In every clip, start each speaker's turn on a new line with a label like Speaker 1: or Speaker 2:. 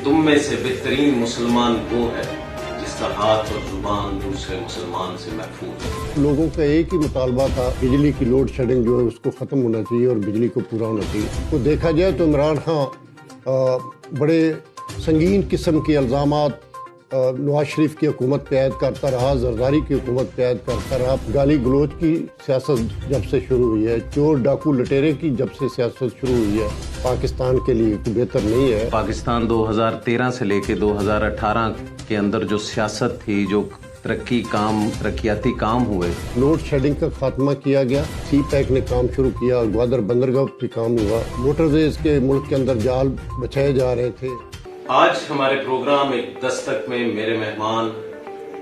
Speaker 1: تم میں سے بہترین مسلمان وہ ہے جس کا ہاتھ اور زبان دوسرے مسلمان سے محفوظ ہے۔
Speaker 2: لوگوں کا ایک ہی مطالبہ تھا، بجلی کی لوڈ شیڈنگ جو ہے اس کو ختم ہونا چاہیے اور بجلی کو پورا ہونا چاہیے۔ تو دیکھا جائے تو عمران خان بڑے سنگین قسم کے الزامات نواز شریف کی حکومت پہ عائد کرتا رہا، زرداری کی حکومت پہ عائد کرتا رہا۔ گالی گلوچ کی سیاست جب سے شروع ہوئی ہے، چور ڈاکو لٹیرے کی جب سے سیاست شروع ہوئی ہے، پاکستان کے لیے بہتر نہیں ہے۔
Speaker 1: پاکستان 2013 سے لے کے 2018 کے اندر جو سیاست تھی، جو ترقیاتی کام ہوئے،
Speaker 2: لوڈ شیڈنگ کا خاتمہ کیا گیا، سی پیک نے کام شروع کیا، گوادر بندرگاہ پہ کام ہوا، موٹر ویز کے ملک کے اندر جال بچھائے جا رہے تھے۔
Speaker 1: آج ہمارے پروگرام ایک دستک میں میرے مہمان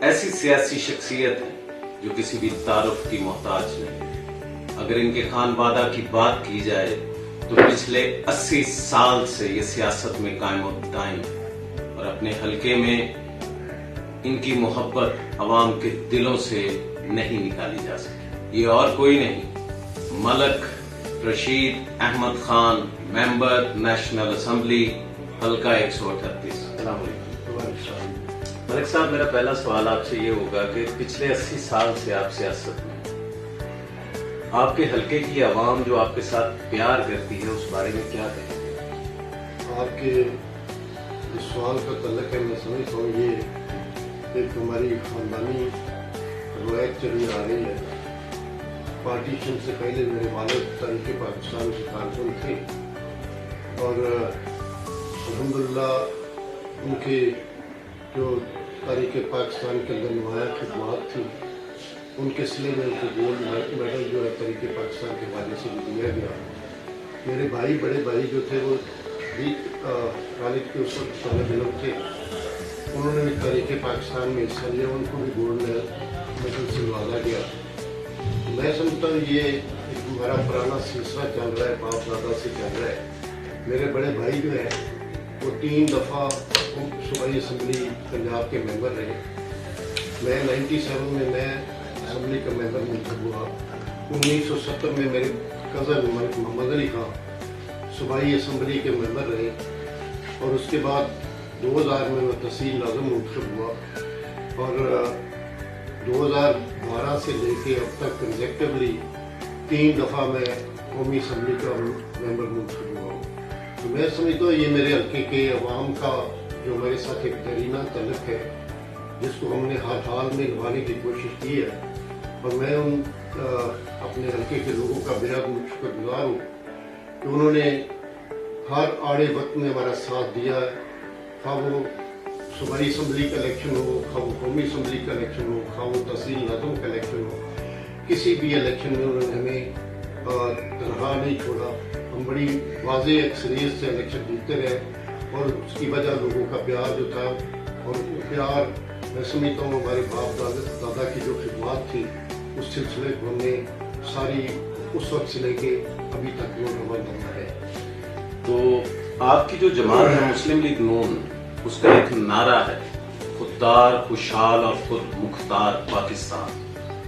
Speaker 1: ایسی سیاسی شخصیت ہیں جو کسی بھی تعارف کی محتاج نہیں۔ اگر ان کے خانوادہ کی بات کی جائے تو پچھلے 80 سال سے یہ سیاست میں قائم و دائم، اور اپنے حلقے میں ان کی محبت عوام کے دلوں سے نہیں نکالی جا سکتی۔ یہ اور کوئی نہیں، ملک رشید احمد خان، ممبر نیشنل اسمبلی، حلقہ 138۔ السلام علیکم ملک صاحب، میرا پہلا سوال آپ سے یہ ہوگا کہ پچھلے 80 سال سے آپ سیاست میں، آپ کے حلقے کی عوام جو آپ کے ساتھ پیار کرتی ہے اس بارے میں کیا کہیں گے؟
Speaker 2: آپ کے اس سوال کا تعلق ہے، میں سمجھتا ہوں یہ ایک ہماری خاندانی روایت چلی آ رہی ہے۔ پارٹیشن سے پہلے میرے والد تاریخ پاکستان کے کارکن تھے، اور الحمدللہ ان کے جو تاریخ پاکستان کے اندر نمایاں خدمات تھیں، ان کے سلے میں ان کو گولڈ میڈل جو ہے تاریخ پاکستان کے حوالے سے بھی دیا گیا۔ میرے بھائی، بڑے بھائی جو تھے وہ بھی کالج کے اس وقت طالب علم تھے، انہوں نے بھی تاریخ پاکستان میں حصہ لیا، ان کو بھی گولڈ میڈل سے نوازا گیا۔ میں سمجھتا ہوں یہ ایک ہمارا پرانا سلسلہ چل رہا ہے، باپ دادا سے چل رہا ہے۔ میرے بڑے بھائی جو ہے وہ 3 دفعہ صوبائی اسمبلی پنجاب کے ممبر رہے۔ میں 97 میں اسمبلی کا ممبر منتخب ہوا۔ 1970 میں میرے کزن ملک محمد علی خان صوبائی اسمبلی کے ممبر رہے، اور اس کے بعد 2000 میں تحصیل ناظم منتخب ہوا، اور 2012 سے لے کے اب تک کنزیکٹیولی 3 دفعہ میں قومی اسمبلی کا ممبر منتخب ہوا ہوں۔ تو میں سمجھتا ہوں یہ میرے حلقے کے عوام کا جو میرے ساتھ ایک دیرینہ تعلق ہے، جس کو ہم نے ہر حال میں نبھانے کی کوشش کی ہے، اور میں ان اپنے حلقے کے لوگوں کا بےحد شکر گزار ہوں کہ انہوں نے ہر آڑے وقت میں ہمارا ساتھ دیا ہے، خواہ وہ صوبائی اسمبلی کا الیکشن ہو، خواہ وہ قومی اسمبلی کا الیکشن ہو، خواہ وہ تحصیل ناظم کا الیکشن ہو، کسی بھی الیکشن میں انہوں نے ہمیں تنہا نہیں چھوڑا۔ ہم بڑی واضح اکثریت سے الیکشن جیتتے رہے، اور اس کی وجہ لوگوں کا پیار جو تھا، اور وہ پیار میں سمجھتا ہوں ہمارے باپ دادا کی جو خدمات تھی، اس سلسلے کو ہم نے ساری اس وقت سے لے کے ابھی تک مکمل کرنا ہے۔
Speaker 1: تو آپ کی جو جماعت ہے مسلم لیگ نون، اس کا ایک نعرہ ہے خوددار، خوشحال اور خود مختار پاکستان،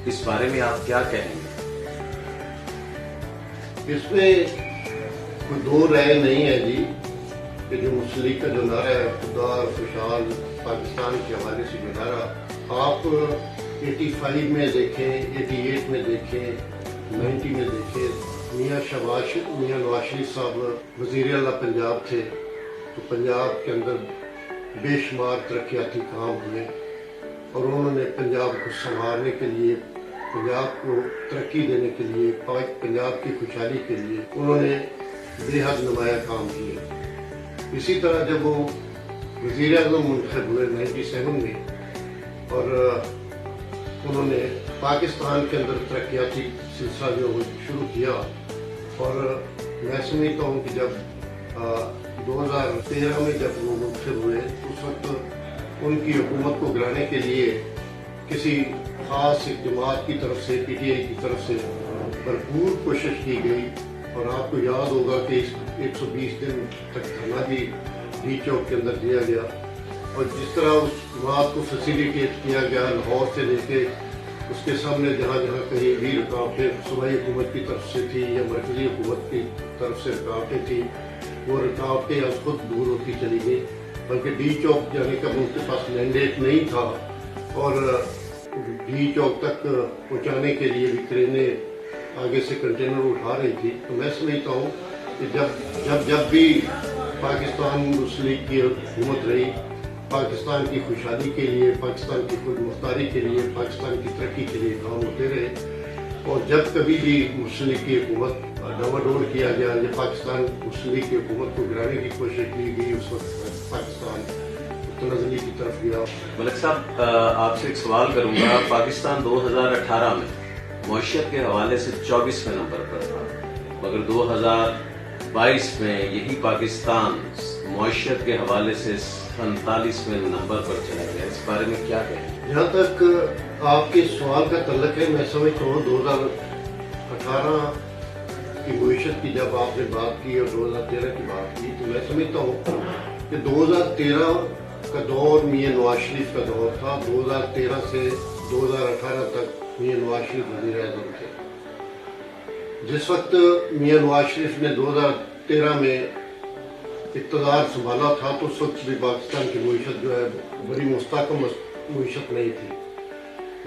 Speaker 1: اس بارے میں آپ کیا کہیں گے؟
Speaker 2: اس میں کوئی دو رائے نہیں ہے جی، کہ جو مسلم لیگ کا جو نعرہ ہے خوددار خوشحال پاکستان کے حوالے سے جو نعرہ، آپ 85 میں دیکھیں، 88 میں دیکھیں، 90 میں دیکھیں، میاں نواز شریف صاحب وزیر اعلیٰ پنجاب تھے، تو پنجاب کے اندر بے شمار ترقیاتی کام ہوئے، اور انہوں نے پنجاب کو سنوارنے کے لیے، پنجاب کو ترقی دینے کے لیے، پنجاب کی خوشحالی کے لیے انہوں نے بے حد نمایاں کام کیے۔ اسی طرح جب وہ وزیر اعظم منتخب ہوئے 97 میں، اور انہوں نے پاکستان کے اندر ترقیاتی سلسلہ جو شروع کیا، اور میں سمجھتا ہوں کہ جب 2013 میں جب وہ منتخب ہوئے، اس وقت ان کی حکومت کو گرانے کے لیے کسی خاص جماعت کی طرف سے، پی ٹی آئی کی طرف سے بھرپور کوشش کی گئی، اور آپ کو یاد ہوگا کہ 120 دن تک دھرنا بھی ڈی چوک کے اندر دیا گیا، اور جس طرح اس جماعت کو فیسیلیٹیٹ کیا گیا لاہور سے لے کے اس کے سامنے جہاں جہاں کہیں بھی رکاوٹیں صوبائی حکومت کی طرف سے تھی یا مرکزی حکومت کی طرف سے رکاوٹیں تھیں، وہ رکاوٹیں اب خود دور ہوتی چلی گئی، बल्कि डी चौक जाने का उनके पास मैंडेट नहीं था और डी चौक तक पहुंचाने के लिए भी ट्रेनें आगे से कंटेनर उठा रही थी। तो मैं समझता हूँ कि जब भी पाकिस्तान मुस्लिम लीग की हुकूमत रही, पाकिस्तान की खुशहाली के लिए, पाकिस्तान की खुद मुख्तारी के लिए, पाकिस्तान की तरक्की के लिए काम होते रहे। और जब कभी भी मुस्लिम लीग की हुकूमत डावाडोल किया गया या पाकिस्तान मुस्लिम लीग की हुकूमत को गिराने की कोशिश की गई, उस वक्त पाकिस्तान तनज़ली की तरफ गया।
Speaker 1: मलिक साहब, आपसे एक सवाल करूंगा। पाकिस्तान 2018 में मईशत के हवाले से 24वें नंबर पर था, मगर 2022 में यही पाकिस्तान मईशत के हवाले से 47वें नंबर पर चला गया। इस बारे में क्या कहें?
Speaker 2: जहाँ तक आपके सवाल का तल्लक है, मैं समझता हूँ 2018 की मईशत की जब आपने बात की और 2013 की बात की, तो मैं समझता हूँ कि 2013 का दौर मियां नवाज शरीफ का दौर था। 2013 से 2018 तक मियां नवाज शरीफ वज़ीर आज़म थे। जिस वक्त मियां नवाज शरीफ ने 2013 में इक़्तिदार संभाला था, तो उस वक्त भी पाकिस्तान की मईशत जो है बड़ी मुस्तहकम मईशत नहीं थी।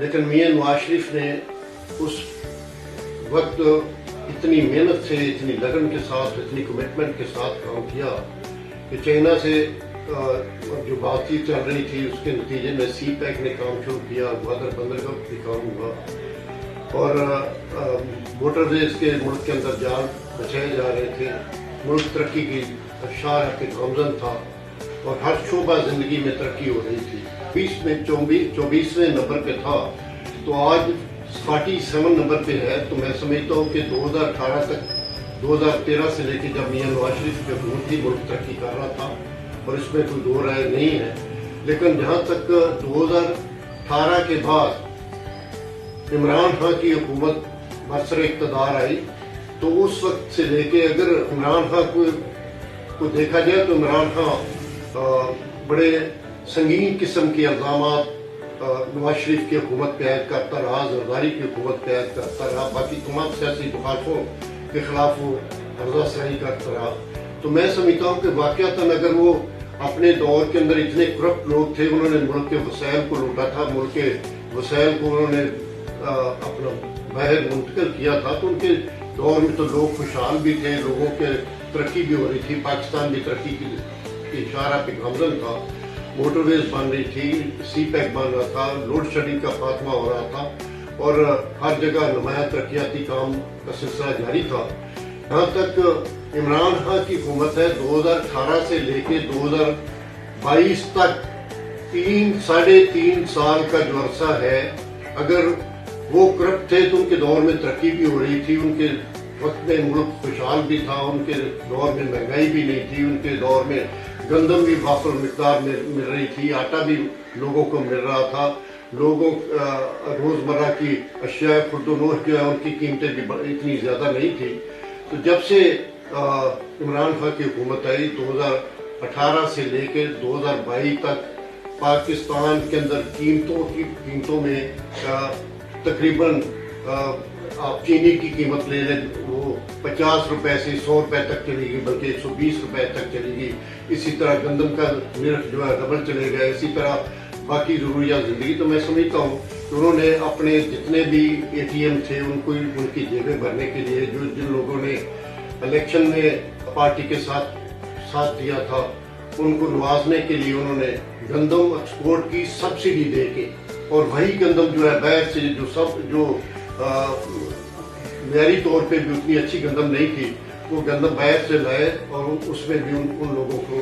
Speaker 2: लेकिन मियां नवाज शरीफ ने उस वक्त इतनी मेहनत से, इतनी लगन के साथ, इतनी कमिटमेंट के साथ काम किया कि चाइना से जो बातचीत चल रही थी उसके नतीजे में सी पैक ने काम शुरू किया, ग्वादर बंदरगाह भी काम हुआ और मोटरवेज के मुल्क के अंदर जाल बचाए जा रहे थे। मुल्क तरक्की की शाह पे गामजन था और हर शोबा जिंदगी में तरक्की हो रही थी। 24वें नंबर पे था, तो आज 47 नंबर पे है। तो मैं समझता हूँ कि 2018 तक, 2013 से लेकर जब मियां नवाज शरीफ की हुकूमत थी, मुल्क तरक्की कर रहा था और इसमें कोई दो राय नहीं है। लेकिन जहाँ तक 2018 के बाद इमरान खान की हुकूमत बरसर इक़्तिदार आई, तो उस वक्त से लेके अगर इमरान खान को देखा जाए तो इमरान खान बड़े संगीन किस्म के इल्ज़ामात नवाज शरीफ की हुकूमत पे आयद करता रहा, जरदारी की हुकूमत पे आयद करता रहा, बाकी तमाम सियासी मुखालफों के खिलाफ वो अर्ज़ासराई करता रहा। तो मैं समझता हूँ कि वाक़यातन अगर वो अपने दौर के अंदर इतने करप्ट लोग थे, उन्होंने मुल्क के वसाइल को लूटा था, मुल्क के वसाइल को उन्होंने अपना बाहर मुंतकिल किया था, तो उनके दौर में तो लोग खुशहाल भी थे, लोगों के तरक्की भी हो रही थी, पाकिस्तान भी तरक्की की इशारा पे गामजन था, मोटरवेज बन रही थी, सी पैक बन रहा था, लोड शेडिंग का खात्मा हो रहा था और हर जगह नुमाया तरक्याती काम का सिलसिला जारी था। यहाँ तक इमरान खान की हुकूमत है 2018 से लेके 2022 तक 3-3.5 साल का जो अरसा है, अगर वो करप्ट थे तो उनके दौर में तरक्की भी हो रही थी, उनके वक्त में मुल्क खुशहाल भी था, उनके दौर में महंगाई भी नहीं थी, उनके दौर में गंदम भी वाफर मिकदार में मिल रही थी, आटा भी लोगों को मिल रहा था, लोगों रोजमर्रा की अशिया खुर्दोनोश जो है उनकी कीमतें भी इतनी ज्यादा नहीं थी। तो जब से इमरान खान की हुकूमत आई 2018 से लेकर 2022 तक पाकिस्तान के अंदर कीमतों में तकरीबन आप चीनी की कीमत ले लें, वो 50 रुपए से 100 रुपए तक चलेगी, बल्कि 120 रुपए तक चलेगी। इसी तरह गंदम का निर्ख जो है डबल चलेगा, इसी तरह बाकी जरूरियात जिंदगी। तो मैं समझता हूँ कि उन्होंने अपने जितने भी ATM थे उनको उनकी जेबें भरने के लिए, जो जिन लोगों ने इलेक्शन में पार्टी के साथ दिया था, उनको नवाजने के लिए उन्होंने गंदम एक्सपोर्ट की सब्सिडी दे के, और वही गंदम जो है बाहर से जो मेरी तौर पे भी उतनी अच्छी गंदम नहीं थी, वो गंदम बाहर से लाए और उसमें भी उन लोगों को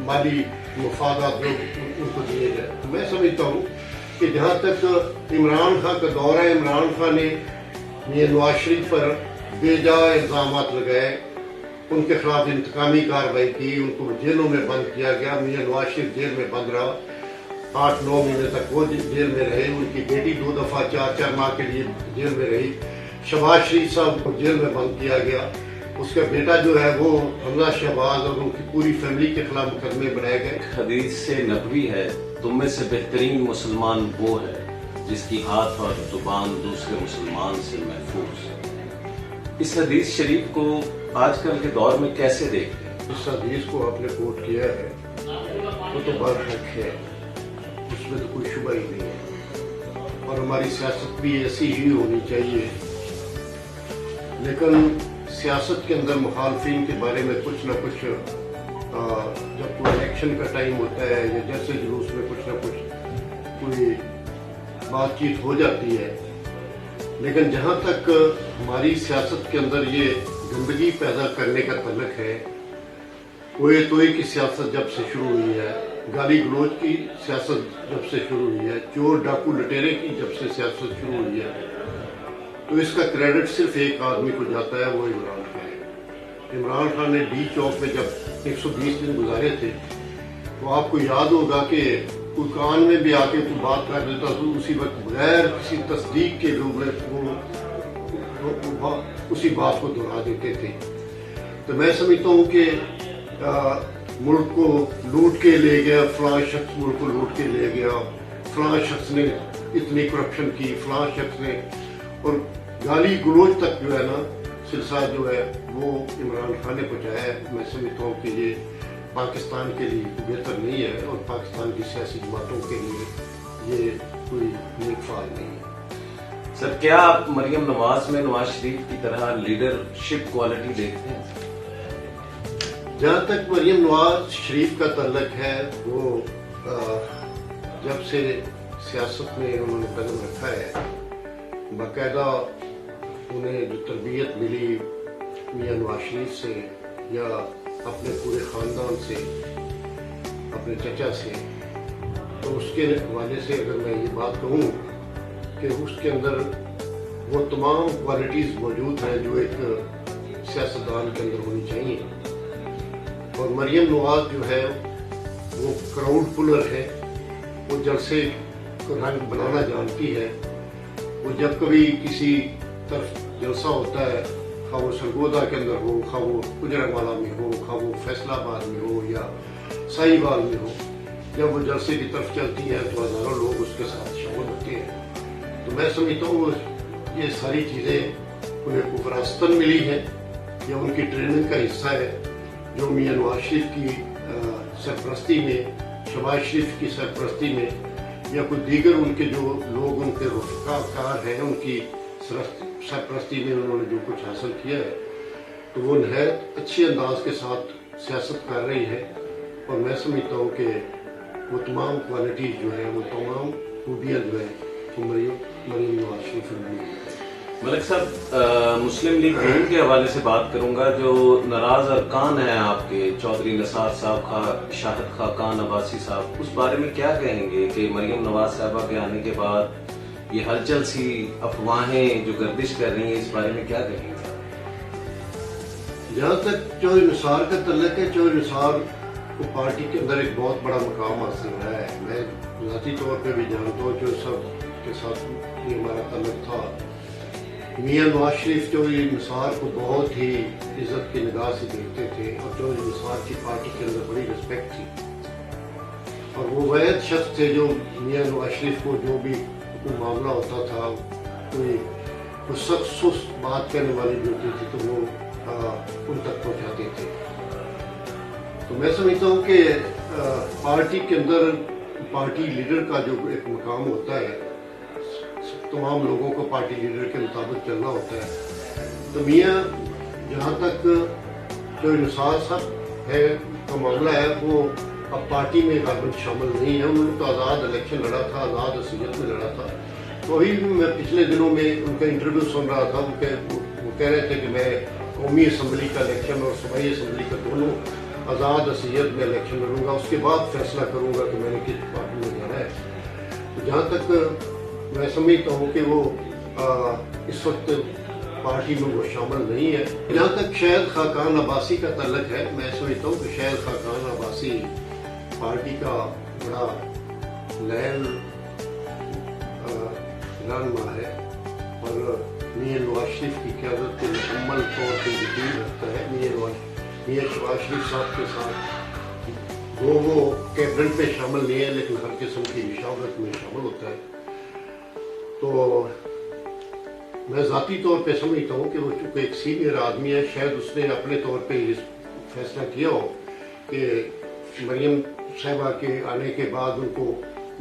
Speaker 2: माली मुफादात जो उनको दिए गए। तो मैं समझता हूँ कि जहाँ तक इमरान खान का दौर है, इमरान खान ने मियां नवाज शरीफ पर बेजा इल्जामात लगाए, उनके खिलाफ इंतकामी कार्रवाई की, उनको जेलों में बंद किया गया। मियां नवाज शरीफ जेल में बंद रहा, 8-9 महीने तक वो जेल में रहे। उनकी बेटी 2 दफा 4-4 माह के लिए जेल में रही। शहबाज शरीफ साहब को जेल में बंद किया गया। उसका बेटा जो है वो हमजा शहबाज और उनकी पूरी फैमिली के खिलाफ मुकदमे बनाए गए।
Speaker 1: हदीस से नबवी है, तुम में से बेहतरीन मुसलमान वो है जिसकी हाथ और जुबान दूसरे मुसलमान से महफूज। इस हदीस शरीफ को आजकल के दौर में कैसे देखते हैं?
Speaker 2: इस हदीस को आपने कोट किया है وہ تو بات حق ہے، اس میں تو کوئی شبہ ہی نہیں ہے، اور ہماری سیاست بھی ایسی ہی ہونی چاہیے. لیکن سیاست کے اندر مخالفین کے بارے میں کچھ نہ کچھ جب کوئی الیکشن کا ٹائم ہوتا ہے یا جیسے جلوس میں کچھ نہ کچھ کوئی بات چیت ہو جاتی ہے. لیکن جہاں تک ہماری سیاست کے اندر یہ گندگی پیدا کرنے کا تعلق ہے، کوئے توئے کی سیاست جب سے شروع ہوئی ہے، گالی گلوچ کی سیاست جب سے شروع ہوئی ہے، چور ڈاکو لٹیرے کی جب سے سیاست شروع ہوئی ہے، تو اس کا کریڈٹ صرف ایک آدمی کو جاتا ہے، وہ عمران خان ہے. عمران خان نے ڈی چوک میں جب 120 دن گزارے تھے تو آپ کو یاد ہوگا کہ کوئی کان میں بھی آ کے کوئی بات کر دیتا تو اسی وقت بغیر کسی تصدیق کے لوگ وہ اسی بات کو دہرا دیتے تھے. تو میں سمجھتا ہوں کہ ملک کو لوٹ کے لے گیا، فلاں شخص ملک کو لوٹ کے لے گیا، فلاں شخص نے اتنی کرپشن کی، فلاں شخص نے، اور گالی گلوچ تک جو ہے نا سلسلہ جو ہے وہ عمران خان نے پہنچایا ہے. میں سمجھتا ہوں کہ یہ پاکستان کے لیے بہتر نہیں ہے اور پاکستان کی سیاسی جماعتوں کے لیے یہ کوئی نیک فعال نہیں ہے.
Speaker 1: سر، کیا آپ مریم نواز میں نواز شریف کی طرح لیڈرشپ کوالٹی دیکھتے ہیں؟
Speaker 2: جہاں تک مریم نواز شریف کا تعلق ہے، وہ جب سے سیاست میں انہوں نے قدم رکھا ہے، باقاعدہ انہیں جو تربیت ملی میاں نواز شریف سے یا اپنے پورے خاندان سے، اپنے چچا سے، تو اس کے حوالے سے اگر میں یہ بات کہوں کہ اس کے اندر وہ تمام کوالٹیز موجود ہیں جو ایک سیاستدان کے اندر ہونی چاہیے. اور مریم نواز جو ہے وہ کراؤڈ پلر ہے، وہ جلسے کو رنگ بنانا جانتی ہے. وہ جب کبھی کسی طرف جلسہ ہوتا ہے، خواہ وہ سرگودا کے اندر ہو، خواہ وہ گجرانوالہ میں ہو، خواہ وہ فیصل آباد میں ہو یا ساہیوال میں ہو، جب وہ جلسے کی طرف چلتی ہے تو ہزاروں لوگ اس کے ساتھ شامل ہوتے ہیں. تو میں سمجھتا ہوں یہ ساری چیزیں انہیں وراثتاً ملی ہیں یا ان کی ٹریننگ کا حصہ ہے، جو میاں نواز شریف کی سرپرستی میں، شہباز شریف کی سرپرستی میں یا کوئی دیگر ان کے جو لوگ ان کے رفقا کار ہیں ان کی سرپرستی میں انہوں نے جو کچھ حاصل کیا ہے، تو وہ نہایت اچھے انداز کے ساتھ سیاست کر رہی ہے. اور میں سمجھتا ہوں کہ وہ تمام کوالٹیز جو ہے، وہ تمام خوبیاں جو ہے وہ مریم نواز شریف میں.
Speaker 1: ملک صاحب، مسلم لیگ نون کے حوالے سے بات کروں گا. جو ناراض ارکان ہیں آپ کے، چودھری نثار صاحب، شاہد خاقان عباسی صاحب، اس بارے میں کیا کہیں گے کہ مریم نواز صاحبہ کے آنے کے بعد یہ ہلچل سی افواہیں جو گردش کر رہی ہیں، اس بارے میں کیا کہیں گے؟
Speaker 2: جہاں تک چودھری نثار کا تعلق ہے، چودھری نثار کو پارٹی کے اندر ایک بہت بڑا مقام حاصل ہوا ہے. میں ذاتی طور پہ بھی جانتا ہوں جو سب کے ساتھ یہ ہمارا تعلق تھا. میاں نواز شریف چودھری نثار کو بہت ہی عزت کی نگاہ سے دیکھتے تھے اور چودھری نثار کی پارٹی کے اندر بڑی رسپیکٹ تھی. اور وہ واحد شخص تھے جو میاں نواز شریف کو جو بھی کوئی معاملہ ہوتا تھا، کوئی سخت سست بات کرنے والی بھی ہوتی تھی تو وہ ان تک پہنچاتے تھے. تو میں سمجھتا ہوں کہ پارٹی کے اندر پارٹی لیڈر کا جو ایک مقام ہوتا ہے، تمام لوگوں کو پارٹی لیڈر کے مطابق چلنا ہوتا ہے. تو میاں جہاں تک جو نثار صاحب ہے کا معاملہ ہے، وہ اب پارٹی میں غالباً شامل نہیں ہے. انہوں نے تو آزاد الیکشن لڑا تھا، آزاد اصلیت میں لڑا تھا. تو ابھی بھی میں پچھلے دنوں میں ان کا انٹرویو سن رہا تھا، وہ کہہ رہے تھے کہ میں قومی اسمبلی کا الیکشن اور صوبائی اسمبلی کا دونوں آزاد اصلیت میں الیکشن لڑوں گا، اس کے بعد فیصلہ کروں گا کہ میں نے کس پارٹی میں جانا ہے. تو جہاں تک میں سمجھتا ہوں کہ وہ اس وقت پارٹی میں وہ شامل نہیں ہے. جہاں تک شاہد خاقان عباسی کا تعلق ہے، میں سمجھتا ہوں کہ شاہد خاقان عباسی پارٹی کا بڑا لائل رہنما ہے اور میاں نواز شریف کی قیادت کو مکمل طور پہ یقین رکھتا ہے. میاں شہباز شریف صاحب کے ساتھ وہ کیبنٹ میں شامل نہیں ہے لیکن ہر قسم کی مشاورت میں شامل ہوتا ہے. تو میں ذاتی طور پہ سمجھتا ہوں کہ وہ چونکہ ایک سینئر آدمی ہے، شاید اس نے اپنے طور پہ یہ فیصلہ کیا ہو کہ مریم साहिबा के आने के बाद उनको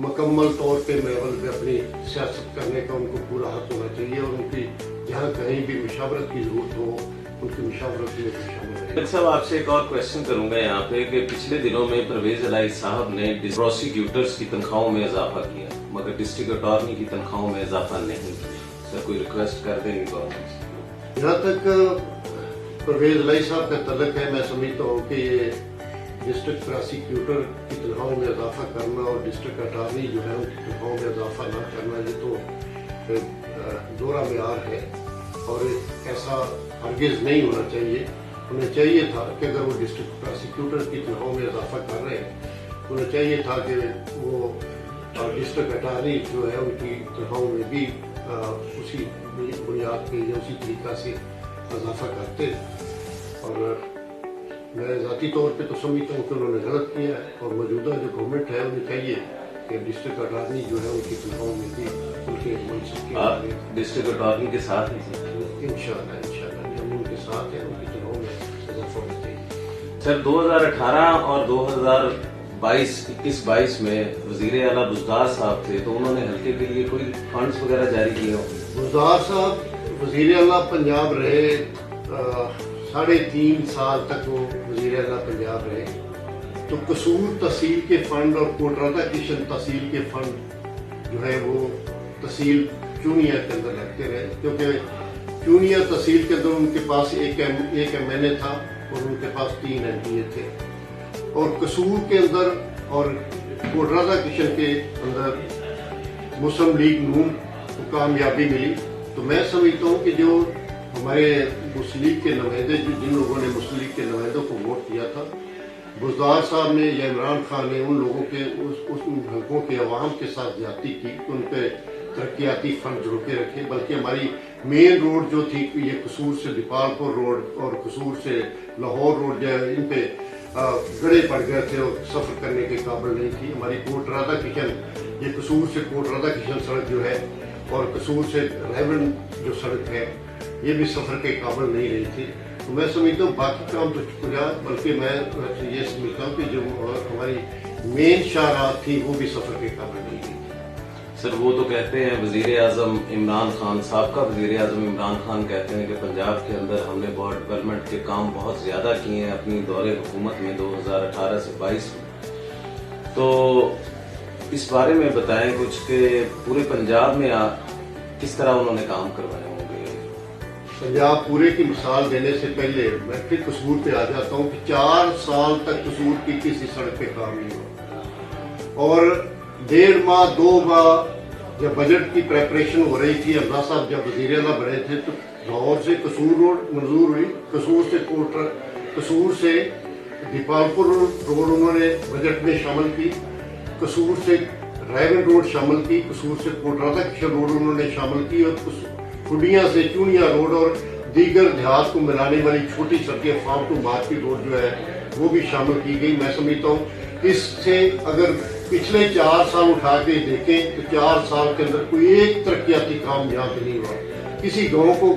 Speaker 2: मुकम्मल तौर पे लेवल पे अपनी सियासत करने का उनको पूरा हक होना चाहिए और उनकी जहाँ कहीं भी मुशावरत की जरूरत हो उनकी मुशावरत में शामिल रहे।
Speaker 1: डॉक्टर साहब, आपसे एक और क्वेश्चन करूंगा यहाँ पे कि पिछले दिनों में परवेज इलाही साहब ने प्रोसिक्यूटर्स की तनख्वाहों में इजाफा किया मगर डिस्ट्रिक्ट अटॉर्नी की तनख्वाहों में इजाफा नहीं किया। सर, कोई रिक्वेस्ट कर देंगे गवर्नमेंट से?
Speaker 2: जहाँ तक परवेज इलाही साहब का तल्लक है, मैं समझता हूँ कि ये डिस्ट्रिक्ट प्रोसिक्यूटर की तनख्वाहों में इजाफा करना और डिस्ट्रिक्ट अटॉर्नी जो है उनकी तनख्वाहों में इजाफा न करना, ये तो दोहरा मेयार है और ऐसा हरगिज नहीं होना चाहिए। उन्हें चाहिए था कि अगर वो डिस्ट्रिक्ट प्रोसिक्यूटर की तनख्वाहों में इजाफा कर रहे हैं, उन्हें चाहिए था कि वो डिस्ट्रिक्ट अटॉर्नी जो है उनकी तनख्वाहों में भी उसी बुनियाद पे या उसी तरीका से इजाफा करते। और मैं ज़ाती तौर पे तो समझता हूँ कि उन्होंने गलत किया है और मौजूदा जो गवर्नमेंट है उन्हें चाहिए कि डिस्ट्रिक्ट अटॉर्नी जो है उनकी तनख्वाहों में भी उनके मनसब के
Speaker 1: डिस्ट्रिक्ट अटॉर्नी के साथ ही
Speaker 2: इंशाल्लाह हम उनके साथ हैं, उनकी तनख्वाहों में इजाफा होना चाहिए।
Speaker 1: सर, 2018 और 2022 में वजीर आला बुज़दार साहब थे, तो उन्होंने हल्के के लिए कोई फंड्स वगैरह जारी किए हो?
Speaker 2: बुज़दार साहब वजीर आला पंजाब रहे, 3.5 साल तक वो वजीर आला पंजाब रहे। तो कसूर तहसील के फंड और कोटरादा किशन तहसील के फंड जो है वो तहसील चूनिया के अंदर लगते रहे, क्योंकि चूनिया तहसील के अंदर उनके पास एक MNA था और उनके पास 3 MPA थे। और कसूर के अंदर और कोटरादा किशन के अंदर मुस्लिम लीग नून को कामयाबी मिली। तो मैं समझता हूँ कि जो हमारे मुस्लिम लीग के नुमाइंदे, जिन लोगों ने मुस्लिम लीग के नुमाइंदों को वोट किया था, बुज़दार साहब ने या इमरान खान ने उन लोगों के उस हल्कों के अवाम के साथ ज्यादती की कि उन पे तरक्याती फंड रोके रखे। बल्कि हमारी मेन रोड जो थी, ये कसूर से दीपालपुर रोड और कसूर से लाहौर रोड जो है, इन पे गड़े पड़ गए थे और सफर करने के काबिल नहीं थी। हमारी कोटरादा किशन, ये कसूर से कोटरादा किशन सड़क जो है और कसूर से रेवन जो सड़क है, ये भी सफर के काबिल नहीं रही थी। तो मैं समझता हूँ बाकी काम तो चुक गया, बल्कि मैं ये समझता हूँ कि जो हमारी मेन शाहराह थी वो भी सफर के काबिल नहीं थी।
Speaker 1: सर, वो तो कहते हैं वजीर आजम इमरान खान, साहब वजीर आजम इमरान खान कहते हैं कि पंजाब के अंदर हमने बहुत डेवलपमेंट के काम बहुत ज्यादा किए हैं अपनी दौरे हुकूमत में 2018 से 22 में। तो इस बारे में बताएं कुछ कि पूरे पंजाब में किस तरह उन्होंने काम करवाए होंगे।
Speaker 2: पंजाब पूरे की मिसाल देने से पहले मैं फिर कसूर पे आ जाता हूँ कि 4 साल तक कसूर की किसी सड़क पे काम नहीं हुआ और 1.5 माह 2 माह जब बजट की प्रेपरेशन हो रही थी, अब्बास साहब जब वजीर आला बने थे, तो लाहौर से कसूर रोड मंजूर हुई, कसूर से दीपालपुर रोड उन्होंने बजट में शामिल की, कसूर से रेवन रोड शामिल की, कसूर से कोटरादा किशन रोड उन्होंने शामिल की और खुडिया से चूनिया रोड और दीगर देहात को मिलाने वाली छोटी सड़कें फार्म टू मार्केट रोड जो है वो भी शामिल की गई। मैं समझता हूँ इससे अगर पिछले 4 साल उठा के देखें तो 4 साल के अंदर कोई एक तरक्याती काम यहाँ पे नहीं हुआ। किसी गांव को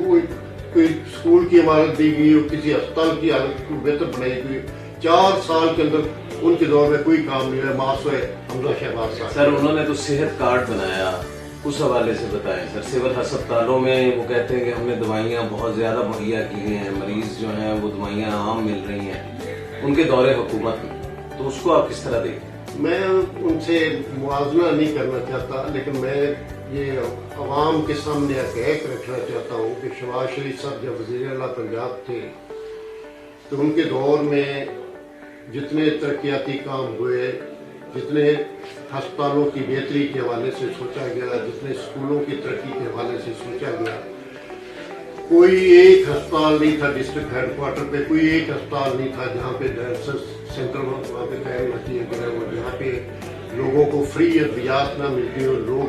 Speaker 2: कोई स्कूल की इमारत दी गई हो, किसी अस्पताल की हालत को बेहतर बनाई गई, 4 साल के अंदर उनके दौर में कोई काम नहीं हुआ। मासूम हमजा शहबाज साहब,
Speaker 1: सर, उन्होंने तो सेहत कार्ड बनाया, उस हवाले से बताएं सर। सिविल अस्पतालों में वो कहते हैं कि हमने दवाइयाँ बहुत ज्यादा मुहैया की हैं, मरीज जो हैं वो दवाइयाँ आम मिल रही हैं उनके दौरे हुकूमत में, तो उसको आप किस तरह देखते हैं?
Speaker 2: मैं उनसे मुआवजा नहीं करना चाहता, लेकिन मैं ये अवाम के सामने हक़ीक़त रखना चाहता हूँ कि शहबाज शरीफ साहब जब वज़ीर आला पंजाब थे तो उनके दौर में जितने तरक्याती काम हुए, जितने अस्पतालों की बेहतरी के हवाले से सोचा गया, जितने स्कूलों की तरक्की के हवाले से सोचा गया, कोई एक अस्पताल नहीं था डिस्ट्रिक्ट हेडक्वार्टर पे, कोई एक अस्पताल नहीं था जहाँ पे डायलिसिस सेंटर वहाँ पे कायम होती है, जहाँ पे लोगों को फ्री अद्वियात ना मिलती हो। लोग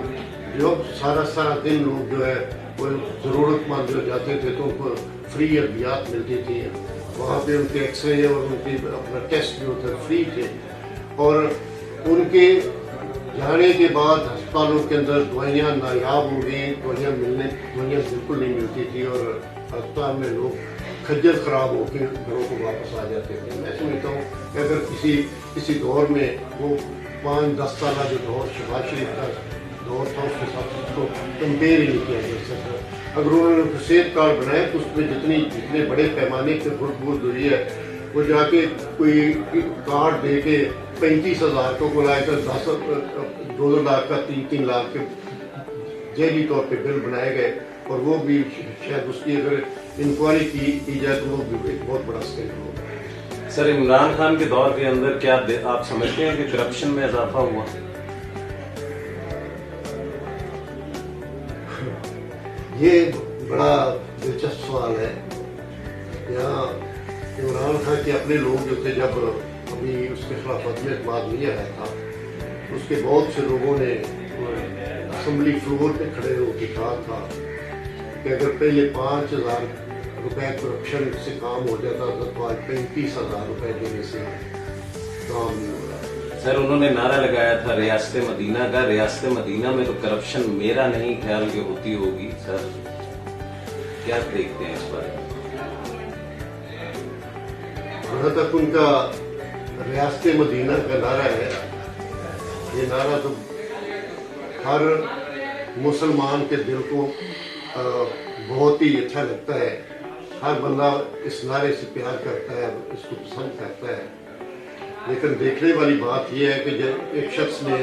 Speaker 2: जो सारा दिन लोग जो है वो ज़रूरतमंद जो जाते थे तो उनको फ्री अद्वियात मिलती थी। वहाँ पे उनके एक्सरे और उनके अपना टेस्ट जो थे फ्री थे और उनके जाने के बाद अस्पतालों के अंदर दवाइयाँ नायाब हो गई, दवाइयाँ बिल्कुल नहीं मिलती थी और अस्पताल में लोग खज्जल खराब होकर घरों को वापस आ जाते थे। मैं समझता हूँ कि अगर किसी दौर में वो 5-10 साल जो दौर शहबाज शरीफ का दौर था उसके साथ उसको कंपेयर ही नहीं किया जा सकता। अगर उन्होंने सेहत कार्ड बनाया तो उसमें जितने बड़े पैमाने पर गुट हुई है, वो जाके कोई कार्ड दे के 35,000 को बुलाकर 2 लाख का 3 लाख के जैली तौर पे बिल बनाए गए, और वो भी शायद उसकी अगर इंक्वायरी की जाए तो वो भी एक बहुत बड़ा स्कैंडल होगा।
Speaker 1: सर, इमरान खान के दौर के अंदर क्या आप समझते हैं कि करप्शन में इजाफा हुआ?
Speaker 2: ये बड़ा दिलचस्प सवाल है। यहाँ इमरान खान के अपने लोग जो थे, जब अभी उसके खिलाफ अदम एतमाद नहीं आया था, उसके बहुत से लोगों ने असेंबली फ्लोर पे खड़े होकर कहा था कि अगर पहले 5,000 रुपए करप्शन से काम हो जाता था तो आज 35,000 रुपए देने से काम नहीं हो रहा।
Speaker 1: सर, उन्होंने नारा लगाया था रियासत मदीना का। रियासत मदीना में तो करप्शन मेरा नहीं ख्याल कि होती होगी। सर, क्या देखते हैं इस बारे में?
Speaker 2: जहाँ तक उनका रियासत मदीना का नारा है, ये नारा तो हर मुसलमान के दिल को बहुत ही अच्छा लगता है। हर बंदा इस नारे से प्यार करता है, इसको पसंद करता है। लेकिन देखने वाली बात यह है कि जब एक शख्स ने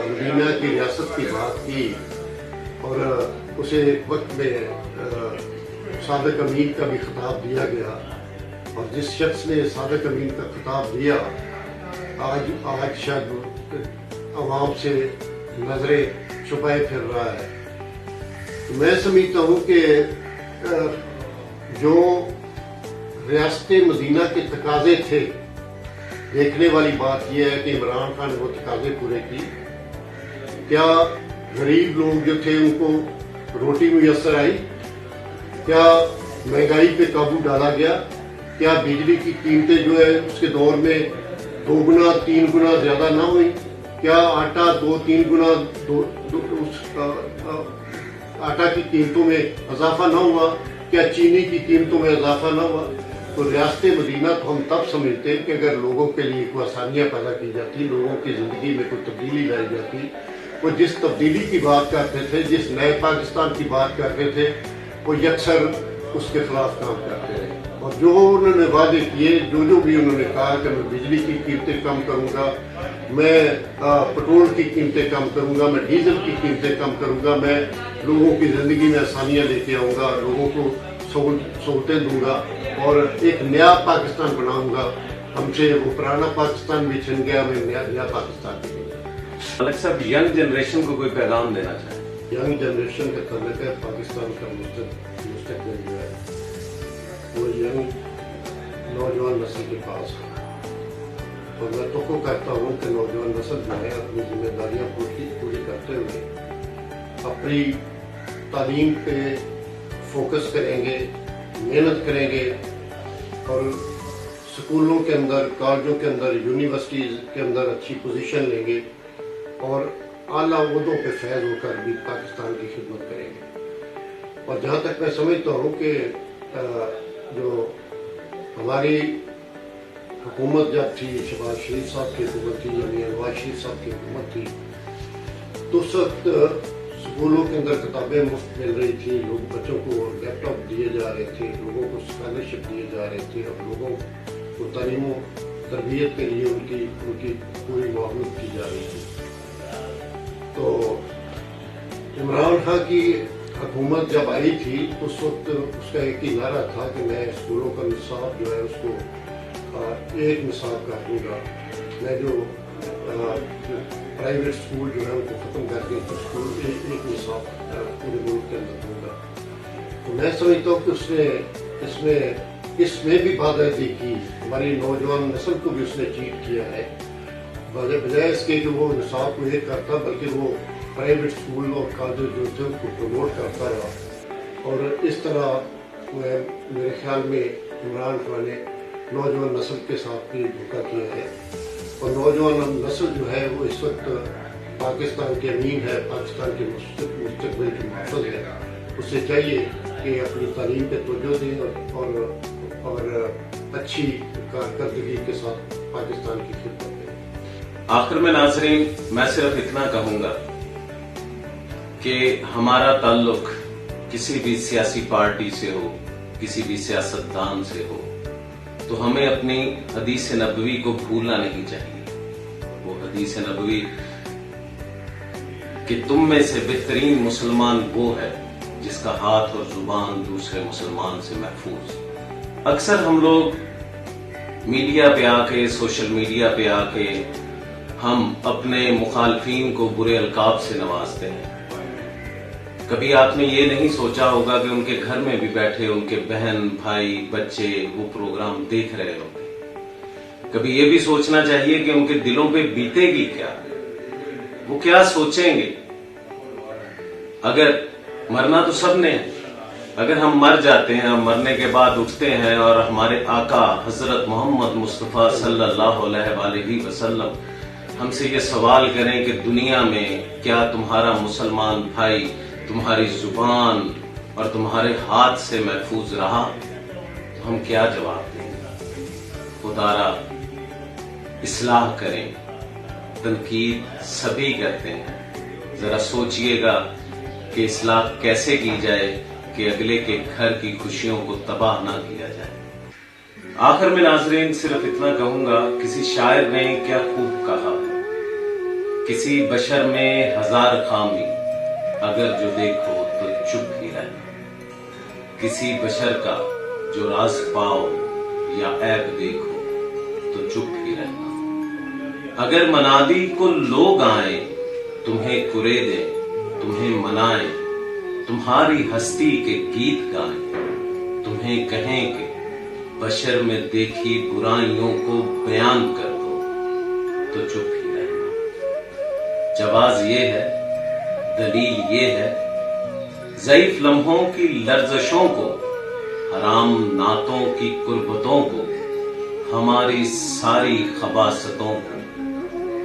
Speaker 2: मदीना की रियासत की बात की और उसे एक वक्त में सादिक अमीन का भी खिताब दिया गया, और जिस शख्स ने सादिक अमीन का खिताब दिया आज शायद आवाम से नजरें छुपाए फिर रहा है। तो मैं समझता हूँ कि जो रियासत मदीना के तकाजे थे, देखने वाली बात यह है कि इमरान खान ने वो तकाजे पूरे की। क्या गरीब लोग जो थे उनको रोटी मुयसर आई? क्या महंगाई पे काबू डाला गया? क्या बिजली की कीमतें जो है उसके दौर में 2 गुना 3 गुना ज्यादा ना हुई? क्या आटा 2-3 गुना आटा की कीमतों में इजाफा ना हुआ? क्या चीनी की कीमतों में इजाफा ना हुआ? तो रियासत मदीना को हम तब समझते हैं कि अगर लोगों के लिए कोई आसानियां पैदा की जाती, लोगों की जिंदगी में कोई तब्दीली लाई जाती, वो जिस तब्दीली की बात करते थे, जिस नए पाकिस्तान की बात करते थे, वो यकसर उसके खिलाफ काम करते रहे। और जो उन्होंने वादे किए, जो भी उन्होंने कहा कि मैं बिजली की कीमतें कम करूंगा, मैं पेट्रोल की कीमतें कम करूंगा, मैं डीजल की कीमतें कम करूंगा, मैं लोगों की जिंदगी में आसानियां लेके आऊंगा, लोगों को सहूलतें दूंगा और एक नया पाकिस्तान बनाऊंगा। हमसे वो पुराना पाकिस्तान भी छिन गया, मैं नया पाकिस्तान भी दूंगा।
Speaker 1: मलिक साहब, यंग जनरेशन को कोई पैगाम देना चाहें?
Speaker 2: यंग जनरेशन का तल्लुक है पाकिस्तान का मुस्तकबिल जो है वो यंग नौजवान नस्ल के पास है, और मैं तो कहता हूँ कि नौजवान नस्ल जो है अपनी जिम्मेदारियां पूरी करते हुए अपनी तालीम पे फोकस करेंगे, मेहनत करेंगे और स्कूलों के अंदर, कॉलेजों के अंदर, यूनिवर्सिटीज के अंदर अच्छी पोजीशन लेंगे और आला ओहदों पे फैज होकर भी पाकिस्तान की खिदमत करेंगे। और जहाँ तक मैं समझता हूँ कि जो हमारी हुकूमत जब थी, शहबाज शरीफ साहब की हुकूमत थी या मियां नवाज शरीफ साहब की हुकूमत थी, तो उस वक्त स्कूलों के अंदर किताबें मुफ्त मिल रही थी, लोग बच्चों को लैपटॉप दिए जा रहे थे, लोगों को स्कॉलरशिप दिए जा रहे थे और लोगों को तालीम तरबियत के लिए उनकी पूरी मुआवनत की जा रही थी। तो इमरान खान की हुकूमत जब आई थी उस वक्त उसका एक ही नारा था कि मैं स्कूलों का निसाब जो है उसको एक निसाब कर दूंगा, मैं जो प्राइवेट स्कूल जो है उनको खत्म करके स्कूल एक निसाब पूरे मुल्क के अंदर दूंगा। तो मैं समझता हूँ कि उसने इसमें भी बाकायदगी की, हमारी नौजवान नस्ल को भी उसने चीट किया है। बजाय इसके कि वो निसाब को एक करता, बल्कि वो प्राइवेट स्कूल और कॉलेज जो थे उनको प्रमोट करता रहा। और इस तरह मेरे ख्याल में इमरान खान ने नौजवान नस्ल के साथ भी धोखा किया है। और नौजवान नस्ल जो है वो इस वक्त पाकिस्तान के अमीन है, पाकिस्तान के मुस्तकबिल के मुहफ़्फ़िज़ है। उससे चाहिए کہ اپنی تعلیم پہ توجہ دیں اور اچھی کارکردگی کے ساتھ پاکستان کی خدمت کریں۔
Speaker 1: آخر میں ناظرین میں صرف اتنا کہوں گا کہ ہمارا تعلق کسی بھی سیاسی پارٹی سے ہو، کسی بھی سیاستدان سے ہو، تو ہمیں اپنی حدیث نبوی کو بھولنا نہیں چاہیے۔ وہ حدیث نبوی کہ تم میں سے بہترین مسلمان وہ ہے جس کا ہاتھ اور زبان دوسرے مسلمان سے محفوظ۔ اکثر ہم لوگ میڈیا پہ آ کے، سوشل میڈیا پہ آ کے ہم اپنے مخالفین کو برے القاب سے نوازتے ہیں۔ کبھی آپ نے یہ نہیں سوچا ہوگا کہ ان کے گھر میں بھی بیٹھے ان کے بہن، بھائی، بچے وہ پروگرام دیکھ رہے ہوتے۔ کبھی یہ بھی سوچنا چاہیے کہ ان کے دلوں پہ بیتے گی کیا، وہ کیا سوچیں گے۔ اگر مرنا تو سب نے ہے، اگر ہم مر جاتے ہیں، ہم مرنے کے بعد اٹھتے ہیں اور ہمارے آقا حضرت محمد مصطفیٰ صلی اللہ علیہ وآلہ وسلم ہم سے یہ سوال کریں کہ دنیا میں کیا تمہارا مسلمان بھائی تمہاری زبان اور تمہارے ہاتھ سے محفوظ رہا، تو ہم کیا جواب دیں گے؟ خدا را اصلاح کریں۔ تنقید سبھی کرتے ہیں، ذرا سوچئے گا کہ اصلاح کیسے کی جائے کہ اگلے کے گھر کی خوشیوں کو تباہ نہ کیا جائے۔ آخر میں ناظرین صرف اتنا کہوں گا، کسی شاعر نے کیا خوب کہا، کسی بشر میں ہزار خامی، اگر جو دیکھو تو چپ ہی رہنا۔ کسی بشر کا جو راز پاؤ یا عیب دیکھو تو چپ ہی رہنا۔ اگر منادی کو لوگ آئیں، تمہیں کرے دیں، تمہیں منائیں، تمہاری ہستی کے گیت گائیں، تمہیں کہیں کہ بشر میں دیکھی برائیوں کو بیان کر دو تو چپ ہی رہنا۔ جواز یہ ہے، دلیل یہ ہے، ضعیف لمحوں کی لرزشوں کو، حرام نعتوں کی قربتوں کو، ہماری ساری خباثتوں کو،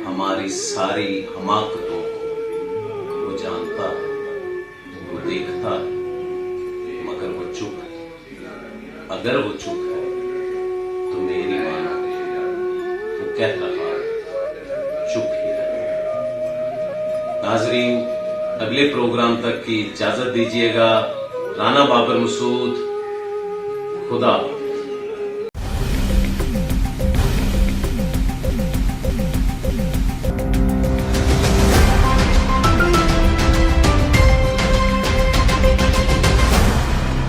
Speaker 1: ہماری ساری حماقتوں کو وہ جانتا ہے، وہ دیکھتا ہے، مگر وہ چپ ہے۔ اگر وہ چپ ہے تو میری مانا وہ کہہ رہا ہے، چپ ہی رہے۔ ناظرین اگلے پروگرام تک کی اجازت دیجیے گا۔ رانا بابر مسعود، خدا